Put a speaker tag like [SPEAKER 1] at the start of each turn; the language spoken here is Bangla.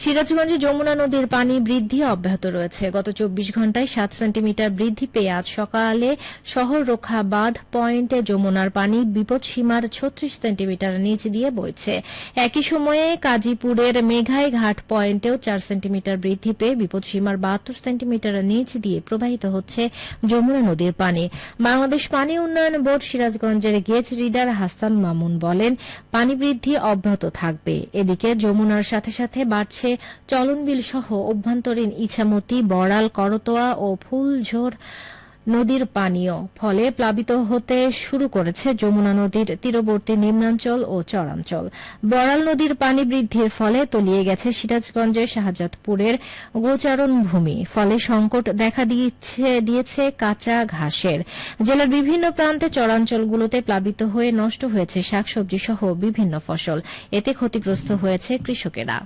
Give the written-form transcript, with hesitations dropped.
[SPEAKER 1] সিরাজগঞ্জে যমুনা নদীর পানি বৃদ্ধি অব্যাহত রয়েছে। গত ২৪ ঘণ্টায় ৭ সেন্টিমিটার বৃদ্ধি পেয়ে আজ সকালে শহর রক্ষা বাঁধ পয়েন্টে যমুনার পানি বিপদসীমার ৩৬ সেন্টিমিটার নিচ দিয়ে বইছে। একই সময়ে কাজীপুরের মেঘাই ঘাট পয়েন্টেও ৪ সেন্টিমিটার বৃদ্ধি পেয়ে বিপদসীমার ৭২ সেন্টিমিটার নিচ দিয়ে প্রবাহিত হচ্ছে যমুনা নদীর পানি। বাংলাদেশ পানি উন্নয়ন বোর্ড সিরাজগঞ্জের গেজ রিডার হাসান মামুন বলেন, পানি বৃদ্ধি অব্যাহত থাকবে। এদিকে যমুনার সাথে সাথে বাড়ছে চলনবিল সহ অভ্যন্তরীণ ইছামতি, বড়াল, করতোয়া ও ফুলঝোর নদীর পানিও। ফলে প্লাবিত হতে শুরু করেছে যমুনা নদীর তীরবর্তী নিম্নাঞ্চল ও চরাঞ্চল। বড়াল নদীর পানি বৃদ্ধির ফলে তলিয়ে গেছে সিরাজগঞ্জের শাহজাদপুরের গোচারণ ভূমি। ফলে সংকট দেখা দিয়েছে কাঁচা ঘাসের। জেলার বিভিন্ন প্রান্তে চরাঞ্চলগুলোতে প্লাবিত হয়ে নষ্ট হয়েছে শাকসবজি সহ বিভিন্ন ফসল। এতে ক্ষতিগ্রস্ত হয়েছে কৃষকেরা।